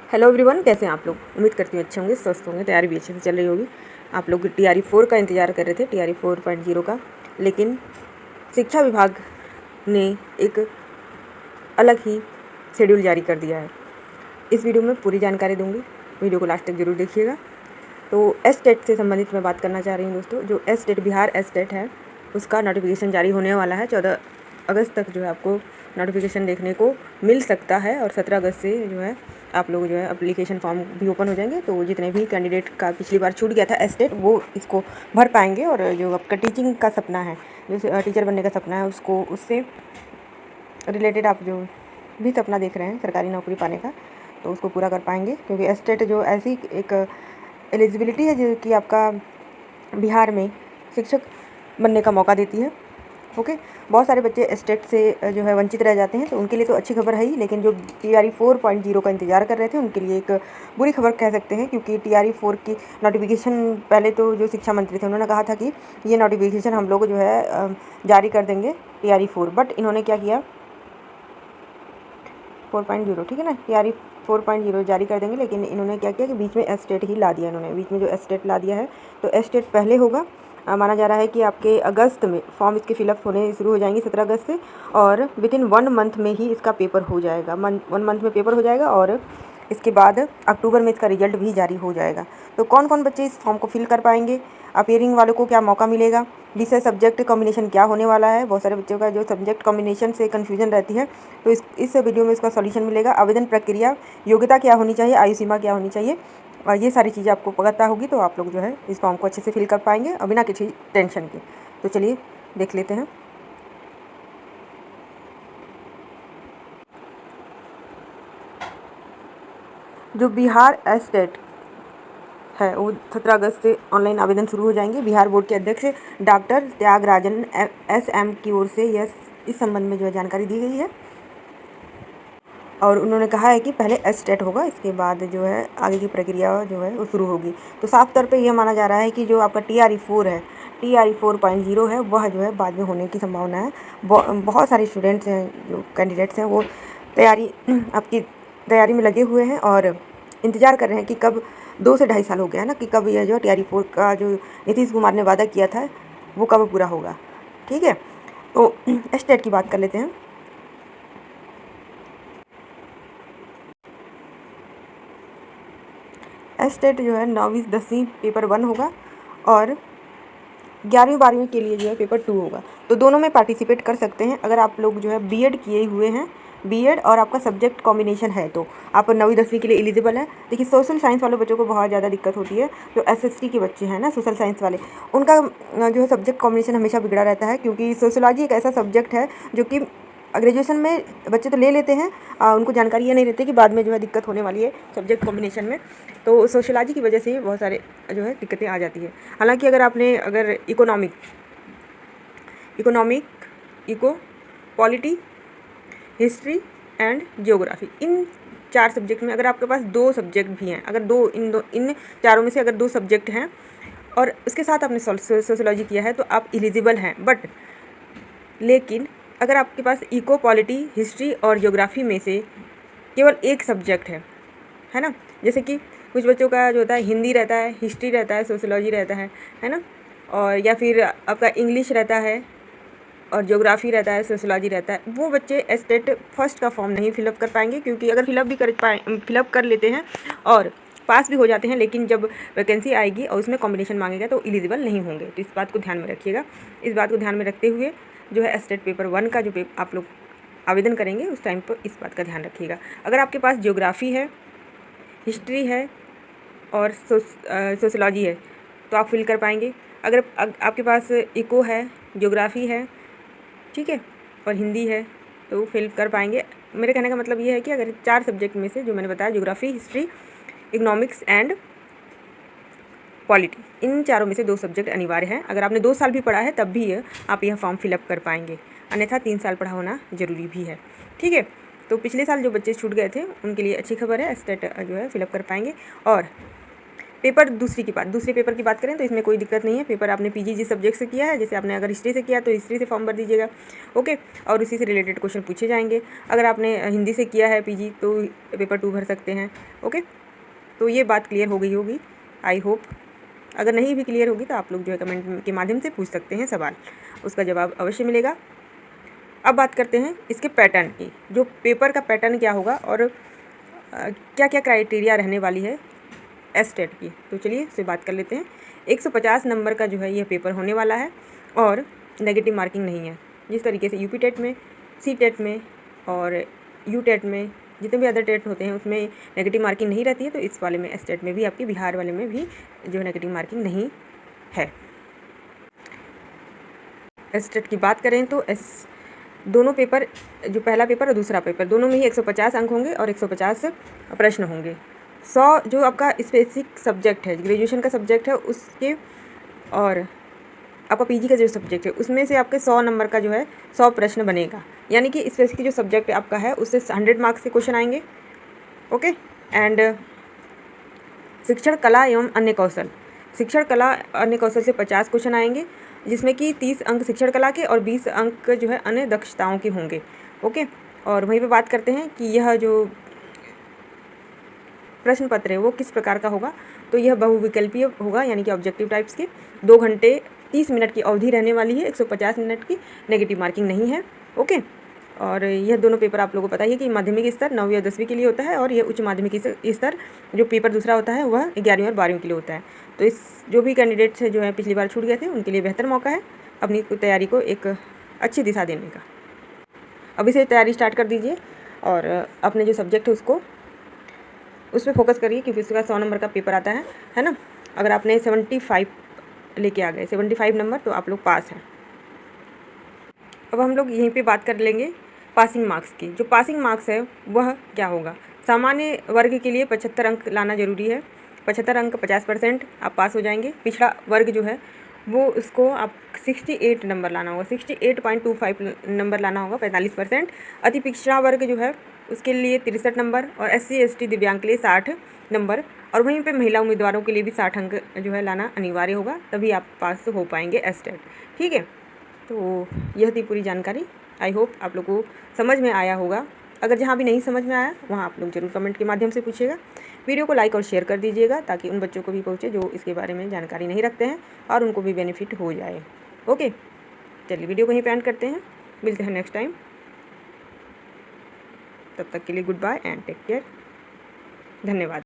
Hello everyone, कैसे हैं आप लोग। उम्मीद करती हूँ अच्छे होंगे, स्वस्थ होंगे। तैयारी भी अच्छे से चल रही होगी। आप लोग TRE 4 का इंतज़ार कर रहे थे, TRE 4.0 का, लेकिन शिक्षा विभाग ने एक अलग ही शेड्यूल जारी कर दिया है। इस वीडियो में पूरी जानकारी दूंगी, वीडियो को लास्ट तक जरूर देखिएगा। तो एस-टेट से संबंधित मैं बात करना चाह रही हूँ दोस्तों। जो एस-टेट, बिहार एस-टेट है, उसका नोटिफिकेशन जारी होने वाला है। 14 अगस्त तक जो है आपको नोटिफिकेशन देखने को मिल सकता है और 17 अगस्त से जो है आप लोग जो है एप्लीकेशन फॉर्म भी ओपन हो जाएंगे। तो जितने भी कैंडिडेट का पिछली बार छूट गया था एस-टेट, वो इसको भर पाएंगे। और जो आपका टीचिंग का सपना है, जो टीचर बनने का सपना है, उसको उससे रिलेटेड आप जो भी सपना देख रहे हैं सरकारी नौकरी पाने का, तो उसको पूरा कर पाएंगे। क्योंकि एस-टेट जो ऐसी एक एलिजिबिलिटी है जो कि आपका बिहार में शिक्षक बनने का मौका देती है। ओके, बहुत सारे बच्चे एस-टेट से जो है वंचित रह जाते हैं, तो उनके लिए तो अच्छी खबर है ही, लेकिन जो TRE 4.0 का इंतजार कर रहे थे उनके लिए एक बुरी खबर कह सकते हैं। क्योंकि TRE 4 की नोटिफिकेशन पहले तो जो शिक्षा मंत्री थे उन्होंने कहा था कि ये नोटिफिकेशन हम लोग जो है जारी कर देंगे TRE 4, बट इन्होंने क्या किया, 4.0, ठीक है ना, TRE 4.0 जारी कर देंगे, लेकिन इन्होंने क्या किया कि बीच में एस-टेट ही ला दिया। इन्होंने बीच में जो एस-टेट ला दिया है, तो एस-टेट पहले होगा। माना जा रहा है कि आपके अगस्त में फॉर्म इसके फिलअप होने शुरू हो जाएंगे 17 अगस्त से, और विदिन 1 मंथ में ही इसका पेपर हो जाएगा। 1 मंथ में पेपर हो जाएगा और इसके बाद अक्टूबर में इसका रिजल्ट भी जारी हो जाएगा। तो कौन कौन बच्चे इस फॉर्म को फिल कर पाएंगे, अपियरिंग वालों को क्या मौका मिलेगा, विषय सब्जेक्ट कॉम्बिनेशन क्या होने वाला है। बहुत सारे बच्चों का जो सब्जेक्ट कॉम्बिनेशन से कन्फ्यूजन रहती है, तो इस वीडियो में इसका सॉल्यूशन मिलेगा। आवेदन प्रक्रिया, योग्यता क्या होनी चाहिए, आयु सीमा क्या होनी चाहिए, और ये सारी चीज़ें आपको पता होगी, तो आप लोग जो है इस फॉर्म को अच्छे से फिल कर पाएंगे और बिना किसी टेंशन के। तो चलिए देख लेते हैं। जो बिहार एस-टेट है वो 17 अगस्त से ऑनलाइन आवेदन शुरू हो जाएंगे। बिहार बोर्ड के अध्यक्ष डॉक्टर त्यागराजन SM की ओर से यह इस संबंध में जो है जानकारी दी गई है, और उन्होंने कहा है कि पहले एस-टेट होगा, इसके बाद जो है आगे की प्रक्रिया जो है वो शुरू होगी। तो साफ तौर पे यह माना जा रहा है कि जो आपका TRE 4 है, TRE 4.0 है, वह जो है बाद में होने की संभावना है। बहुत सारे स्टूडेंट्स हैं, जो कैंडिडेट्स हैं, वो आपकी तैयारी में लगे हुए हैं और इंतज़ार कर रहे हैं कि कब, 2 से 2.5 साल हो गया है ना, कि कब यह जो TRE 4 का जो नीतीश कुमार ने वादा किया था वो कब पूरा होगा। ठीक है, तो एस-टेट की बात कर लेते हैं। एस-टेट जो है 9वीं 10वीं पेपर 1 होगा और 11वीं 12वीं के लिए जो है पेपर 2 होगा। तो दोनों में पार्टिसिपेट कर सकते हैं। अगर आप लोग जो है बीएड किए हुए हैं, बीएड और आपका सब्जेक्ट कॉम्बिनेशन है, तो आप 9वीं 10वीं के लिए एलिजिबल है। देखिए, सोशल साइंस वाले बच्चों को बहुत ज़्यादा दिक्कत होती है। जो SST के बच्चे हैं ना, सोशल साइंस वाले, उनका जो है सब्जेक्ट कॉम्बिनेशन हमेशा बिगड़ा रहता है। क्योंकि सोशोलॉजी एक ऐसा सब्जेक्ट है जो कि ग्रेजुएशन में बच्चे तो ले लेते हैं, उनको जानकारी ये नहीं रहती कि बाद में जो है दिक्कत होने वाली है सब्जेक्ट कॉम्बिनेशन में। तो सोशोलॉजी की वजह से बहुत सारे जो है दिक्कतें आ जाती है। हालांकि अगर economic, eco, polity, history and geography, इन 4 सब्जेक्ट में अगर आपके पास 2 सब्जेक्ट भी हैं, अगर इन चारों में से अगर 2 सब्जेक्ट हैं और उसके साथ आपने सोशोलॉजी किया है, तो आप एलिजिबल हैं। बट लेकिन अगर आपके पास इको, पॉलिटी, हिस्ट्री और ज्योग्राफी में से केवल एक सब्जेक्ट है ना, जैसे कि कुछ बच्चों का जो होता है हिंदी रहता है, हिस्ट्री रहता है, सोशोलॉजी रहता है ना, और या फिर आपका इंग्लिश रहता है और ज्योग्राफी रहता है, सोशोलॉजी रहता है, वो बच्चे एस-टेट फर्स्ट का फॉर्म नहीं फिलअप कर पाएंगे। क्योंकि अगर फिलअप कर लेते हैं और पास भी हो जाते हैं, लेकिन जब वैकेंसी आएगी और उसमें कॉम्बिनेशन मांगेगा तो एलिजिबल नहीं होंगे। तो इस बात को ध्यान में रखिएगा। इस बात को ध्यान में रखते हुए जो है एस-टेट पेपर 1 का जो आप लोग आवेदन करेंगे उस टाइम पर इस बात का ध्यान रखिएगा। अगर आपके पास ज्योग्राफी है, हिस्ट्री है और सोशोलॉजी है तो आप फिल कर पाएंगे। अगर आपके पास इको है, ज्योग्राफी है, ठीक है, और हिंदी है, तो फिल कर पाएंगे। मेरे कहने का मतलब ये है कि अगर 4 सब्जेक्ट में से जो मैंने बताया, geography, history, economics and polity, इन चारों में से 2 सब्जेक्ट अनिवार्य हैं। अगर आपने 2 साल भी पढ़ा है तब भी आप यह फॉर्म फिलअप कर पाएंगे, अन्यथा 3 साल पढ़ा होना ज़रूरी भी है। ठीक है, तो पिछले साल जो बच्चे छूट गए थे उनके लिए अच्छी खबर है, एस-टेट जो है फिलअप कर पाएंगे। और पेपर दूसरे पेपर की बात करें तो इसमें कोई दिक्कत नहीं है। पेपर आपने पीजी जिस सब्जेक्ट से किया है, जैसे आपने अगर हिस्ट्री से किया तो हिस्ट्री से फॉर्म भर दीजिएगा, ओके, और उसी से रिलेटेड क्वेश्चन पूछे जाएंगे। अगर आपने हिंदी से किया है पीजी तो पेपर 2 भर सकते हैं, ओके। तो ये बात क्लियर हो गई होगी, आई होप। अगर नहीं भी क्लियर होगी तो आप लोग जो है कमेंट के माध्यम से पूछ सकते हैं सवाल, उसका जवाब अवश्य मिलेगा। अब बात करते हैं इसके पैटर्न की, जो पेपर का पैटर्न क्या होगा और क्या क्या क्राइटेरिया रहने वाली है एस्टेट की। तो चलिए इससे बात कर लेते हैं। 150 नंबर का जो है यह पेपर होने वाला है और नेगेटिव मार्किंग नहीं है। जिस तरीके से यूपी टेट में, सी टेट में और यू टेट में, जितने भी अदर टेट होते हैं उसमें नेगेटिव मार्किंग नहीं रहती है, तो इस वाले में एस्टेट में भी, आपकी बिहार वाले में भी जो है नेगेटिव मार्किंग नहीं है। एस्टेट की बात करें तो दोनों पेपर, जो पहला पेपर और दूसरा पेपर, दोनों में ही 150 अंक होंगे और 150 प्रश्न होंगे। 100 जो आपका स्पेसिफिक सब्जेक्ट है, ग्रेजुएशन का सब्जेक्ट है उसके, और आपका पीजी का जो सब्जेक्ट है उसमें से आपके 100 नंबर का जो है 100 प्रश्न बनेगा। यानी कि स्पेसिफिक जो सब्जेक्ट आपका है उससे 100 मार्क्स के क्वेश्चन आएंगे, ओके। एंड शिक्षण कला एवं अन्य कौशल, शिक्षण कला अन्य कौशल से 50 क्वेश्चन आएंगे, जिसमें कि 30 अंक शिक्षण कला के और 20 अंक जो है अन्य दक्षताओं के होंगे, ओके। और वहीं पे बात करते हैं कि यह जो प्रश्न पत्र है वो किस प्रकार का होगा। तो यह बहुविकल्पीय होगा, यानी कि ऑब्जेक्टिव टाइप्स के। 2 घंटे 30 मिनट की अवधि रहने वाली है, 150 मिनट की, नेगेटिव मार्किंग नहीं है, ओके। और यह दोनों पेपर आप लोगों को पता ही है कि माध्यमिक स्तर 9वीं और 10वीं के लिए होता है, और यह उच्च माध्यमिक स्तर जो पेपर दूसरा होता है वह 11वीं और 12वीं के लिए होता है। तो इस जो भी कैंडिडेट्स जो है पिछली बार छूट गए थे उनके लिए बेहतर मौका है अपनी तैयारी को एक अच्छी दिशा देने का। अभी से तैयारी स्टार्ट कर दीजिए और अपने जो सब्जेक्ट है उस पर फोकस करिए, क्योंकि उसका 100 नंबर का पेपर आता है ना। अगर आपने 75 लेके आ गए, 75 नंबर, तो आप लोग पास हैं। अब हम लोग यहीं पे बात कर लेंगे पासिंग मार्क्स की। जो पासिंग मार्क्स है वह क्या होगा। सामान्य वर्ग के लिए 75 अंक लाना जरूरी है। 75 अंक 50% आप पास हो जाएंगे। पिछड़ा वर्ग जो है वो उसको आप 68 नंबर लाना होगा, 68.25 नंबर लाना होगा, 45%। अति पिछड़ा वर्ग जो है उसके लिए 63 नंबर, और SC ST दिव्यांग के लिए 60 नंबर, और वहीं पे महिला उम्मीदवारों के लिए भी 60 अंक जो है लाना अनिवार्य होगा, तभी आप पास हो पाएंगे एस्टेट, ठीक है। तो यह थी पूरी जानकारी। आई होप आप लोग को समझ में आया होगा। अगर जहाँ भी नहीं समझ में आया वहाँ आप लोग जरूर कमेंट के माध्यम से पूछिएगा। वीडियो को लाइक और शेयर कर दीजिएगा ताकि उन बच्चों को भी पहुँचे जो इसके बारे में जानकारी नहीं रखते हैं, और उनको भी बेनिफिट हो जाए, ओके। चलिए वीडियो को यहीं पे एंड करते हैं, मिलते हैं नेक्स्ट टाइम। तब तक के लिए good bye and take care, धन्यवाद।